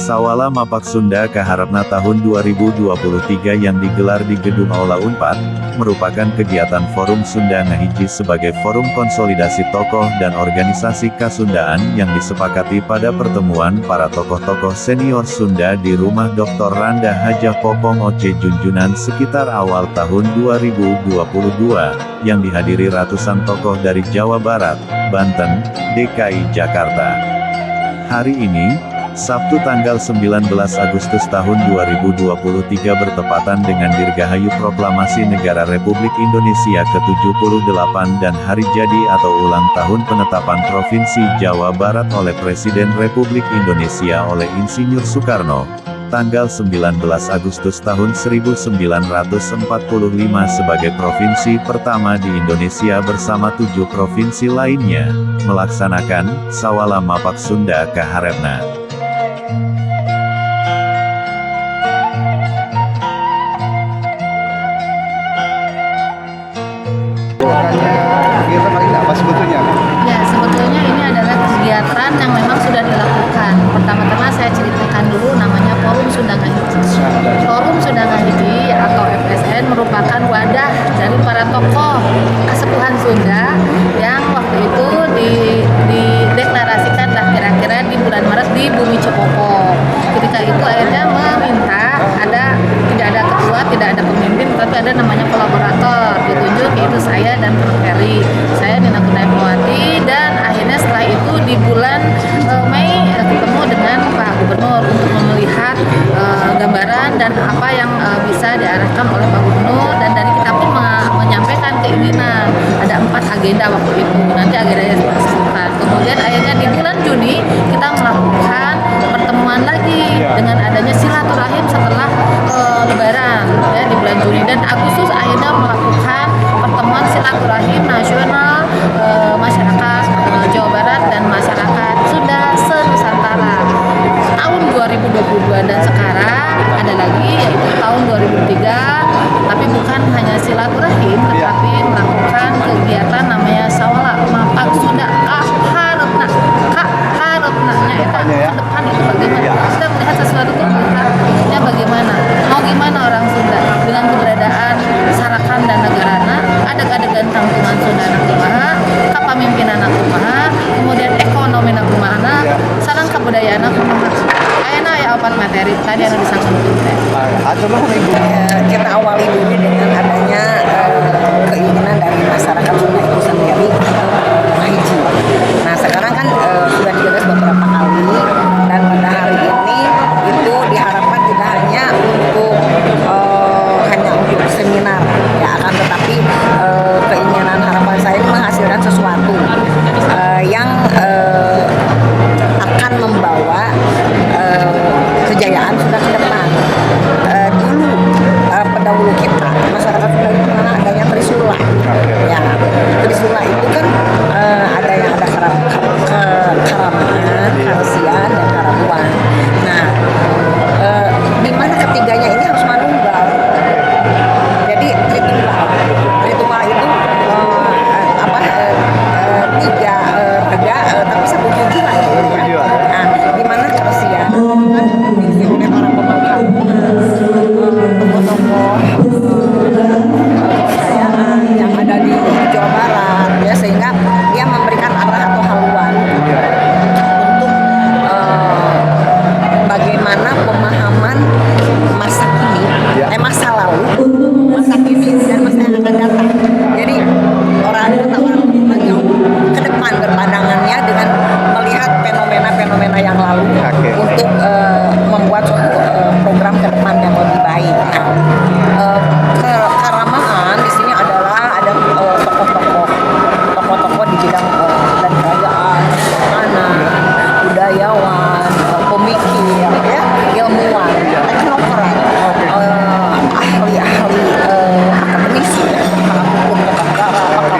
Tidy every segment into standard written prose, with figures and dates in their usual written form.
Sawala Mapak Sunda Kaharepna tahun 2023 yang digelar di Gedung Aula Unpad, merupakan kegiatan Forum Sunda Ngahiji sebagai forum konsolidasi tokoh dan organisasi Kasundaan yang disepakati pada pertemuan para tokoh-tokoh senior Sunda di rumah Dr. Randa Hajah Popong Oce Junjunan sekitar awal tahun 2022, yang dihadiri ratusan tokoh dari Jawa Barat, Banten, DKI Jakarta. Hari ini, Sabtu tanggal 19 Agustus tahun 2023 bertepatan dengan Dirgahayu Proklamasi Negara Republik Indonesia ke-78 dan hari jadi atau ulang tahun penetapan Provinsi Jawa Barat oleh Presiden Republik Indonesia oleh Insinyur Soekarno, tanggal 19 Agustus tahun 1945 sebagai provinsi pertama di Indonesia bersama 7 provinsi lainnya, melaksanakan Sawala Mapak Sunda Kaharepna. Ya, sebetulnya ini adalah kegiatan yang memang sudah dilakukan. Pertama-tama saya ceritakan dulu namanya Forum Sunda Ngahiji. Forum Sunda Ngahiji atau FSN merupakan wadah dari para tokoh kesepuhan Sunda yang waktu itu dideklarasikan lah kira-kira di bulan Maret di Bumi Cepopo. Ketika itu akhirnya meminta tidak ada ketua, tidak ada pemimpin, tapi ada namanya kolaborator. Ditunjuk yaitu saya dan Prof. Ferry. Saya Nina Kurniawati, dan akhirnya setelah itu di bulan Mei ketemu dengan Pak Gubernur untuk melihat gambaran dan apa yang bisa diarahkan oleh Pak Gubernur, dan dari kita pun menyampaikan keinginan. Ada 4 agenda waktu itu, nanti agendanya disebutkan. Kemudian akhirnya di bulan Juni kita melakukan pertemuan lagi dengan adanya silaturahim setelah Lebaran ya, di bulan Juni, dan Agustus akhirnya melakukan pertemuan silaturahim nasional masyarakat Jawa Barat dan masyarakat Sunda se-Nusantara tahun 2022, dan sekarang ada lagi yaitu tahun 2003, tapi bukan hanya silaturahim tetapi melakukan kegiatan namanya Sawala Mapak Sunda Kaharepna. Ke depan itu bagaimana? Kita melihat sesuatu itu melihatnya bagaimana? Mau gimana orang Sunda dengan keberadaan Sarakan dan Negarana, ada adegan tangkungan Sunda anak kumaha, kapamimpinan anak kumaha, kemudian ekonomi anak kumaha, sareng kebudayaan anak kumaha. Ayeuna aya 4 materi tadi yang disangkeun teh. Kita awali dulu dengan adanya keinginan dari masyarakat Sunda itu sendiri Ngahiji. Nah sekarang kan sudah digagas beberapa kali, dan pada hari ini itu diharapkan tidak hanya untuk seminar ya, akan tetapi keinginan harapan saya ini menghasilkan sesuatu yang akan membawa kejayaan Sunda ke depan. Dulu pendahulu kita masyarakat Sunda itu mana adanya Trisula ya, Trisula itu kan ada yang ada Karaman, Karesian, dan Karabuan. Nah di mana ketiganya ini harus manunggal. Jadi ritual itu 3 raga tapi 1 tujuan ya. Nah, di mana Karesian kan diisi oleh para pemangku tokoh-tokoh kepercayaan yang ada di Jawa Barat ya, sehingga dia memberikan arah atau haluan untuk bagaimana pemahaman masa kini, masa lalu, masa kini, dan masa yang akan datang. Jadi orang jauh ke depan berpandangannya dengan melihat fenomena-fenomena yang lalu untuk membuat suatu program ke depan yang lebih baik. Nah, keramahan di sini adalah ada tokoh-tokoh di bidang dan kerajaan, makanan, budayawan, pemikir, ya, ilmuwan, teknokrat, ahli-ahli akademisi, para hukum tata negara, pakar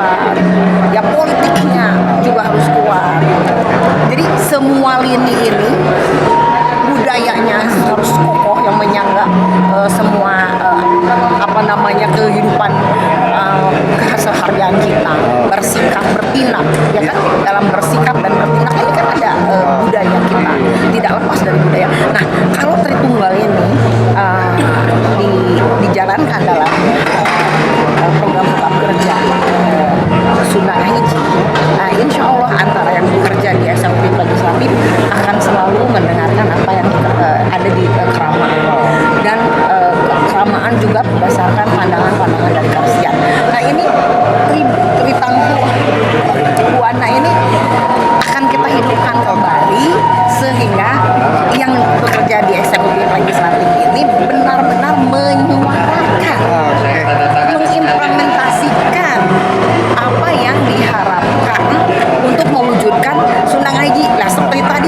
kuat, ya politiknya juga harus kuat. Jadi semua lini ini budayanya harus kokoh yang menyangga semua kehidupan keseharian kita, bersikap bertindak ya kan, dalam bersikap dan bertindak ini kan ada budaya kita, tidak lepas dari budaya. Nah, kalau Tritunggal ini dijalankan dalam program kerja Sunda Hiji, nah insya Allah antara yang bekerja di eksekutif legislatif akan selalu mendengarkan apa yang ada di keramaan, dan keramaan juga berdasarkan pandangan-pandangan dari Karsian. Nah ini Tritangku Buana ini akan kita hidupkan kembali sehingga yang bekerja di eksekutif legislatif ini benar-benar menyuarakan, mengimplementasikan apa yang diharapkan untuk mewujudkan Sunda Ngaji. Nah seperti tadi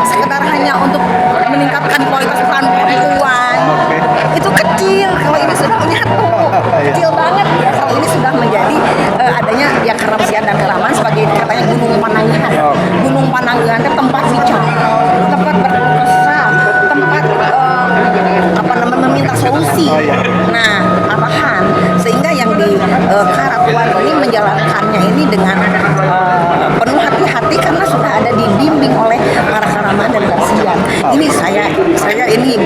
sekedar hanya untuk meningkatkan kualitas peran perempuan itu kecil, kalau ini sudah menyatu kecil banget ya. Kalau ini sudah menjadi adanya ya Karsian dan Keraman sebagai katanya Gunung Pananggahan. Gunung Pananggahan itu tempat bicara, tempat berkesan, tempat meminta solusi. Nah arahan, sehingga yang di Karatuan ini menjalankannya ini dengan penuh hati-hati karena sudah ada dibimbing oleh para Karaman dan Karsian. Ini saya ini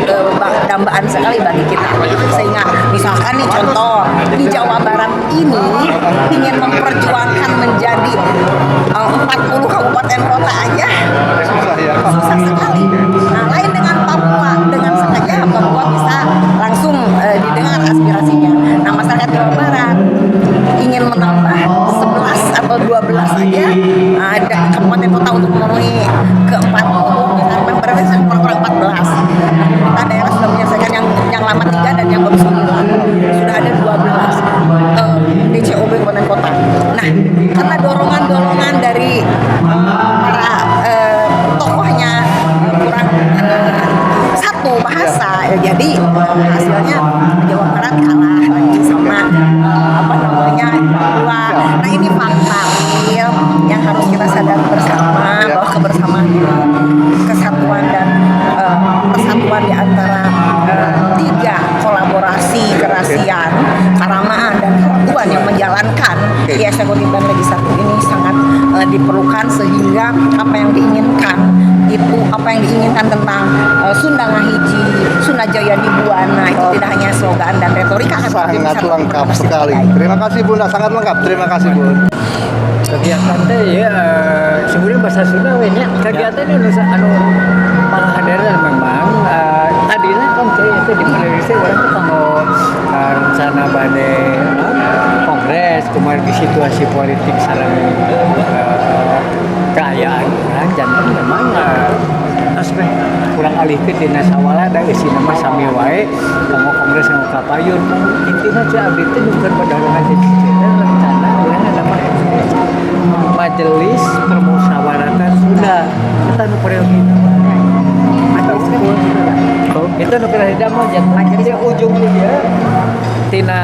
dambaan sekali bagi kita, sehingga misalkan nih contoh di Jawa Barat ini ingin memperjuangkan menjadi 40 kabupaten kota aja susah sekali. Nah lain dengan Papua, dengan sengaja Papua bisa langsung didengar aspirasinya. Nah masyarakat Jawa Barat ingin menambah 11 atau 12 saja ada kabupaten kota untuk memenuhi ke 40, misalnya berarti kurang 14. Kita daerah sudah menyelesaikan yang lama 3 dan yang baru 9, sudah ada 12 DCOB kabupaten kota. Nah karena dorongan dari para tokohnya kurang satu bahasa ya, jadi hasilnya Jawa Barat kalah lagi sama Papua. Nah ini fakta yang harus kita sadari bersama, bahwa kebersamaan ini kesatuan dan persatuan di antara 3 kolaborasi Karsian, Karamaan dan Karatuan yang menjalankan di eksekutif dan legislatif ini sangat diperlukan, sehingga apa yang diinginkan tentang Sunda Ngahiji, Sunda Jaya di Buana itu tidak hanya slogan dan retorika, sangat lengkap sekali. Terima kasih Bunda, sangat lengkap. Terima kasih Bun. Kegiatan teh ya sebenarnya bahasa Sunda we nya kegiatan Indonesia malah adalah memang tadinya kan saya itu di Malaysia orang tuh kalau rencana bade kongres kemarin di situasi politik sareng keayaan orang jantan memang aspek kurang alih ke dina sawala da isi nama sami wae kanggo kongres anu kapayun intina teh abdi teh nukeun padahalangan cicitna rencana urang nama Majelis Permusyawaratan Sunda kita nu prioritas itu nu prioritas mah jadi ujung-ujungnya tina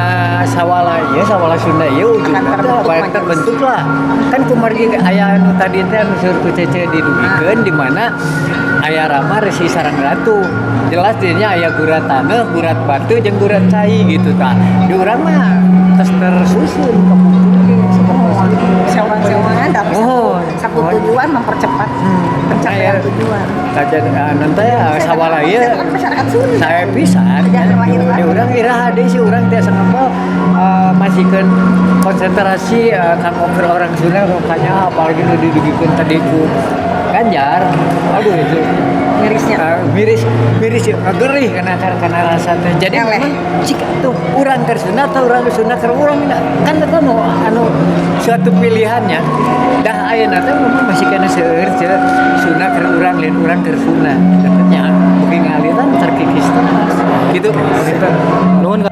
sawala Sunda ya ujungnya baik terbentuk lah kan kumargi aya anu tadi teh anu seueur ku cece didugikeun di mana aya Rama Resi Sarang Ratu jelas dirinya aya gurat taneuh gurat batu jeung gurat cai gitu tah di urang mah tersusun sewangan tapi satu tujuan mempercepat pencapaian tujuan. Kajian nanti sawala ieu saya pisan di urang iraha deui si urang teh sangapa masihkeun konsentrasi kanggo orang Sunda rupanya apalagi nu didugikeun tadi ku Ganjar. Aduh itu miris gerih karena rasa teh. Jadi memang jika tuh urang keur Sunda atau urang Sunda keur urang kan eta anu suatu pilihannya. Dah ayeuna teh memang masih kana seueur Sunda keur urang lain urang keur Sunda. Katanya beuki ngaliran terkikis gitu. Nuhun.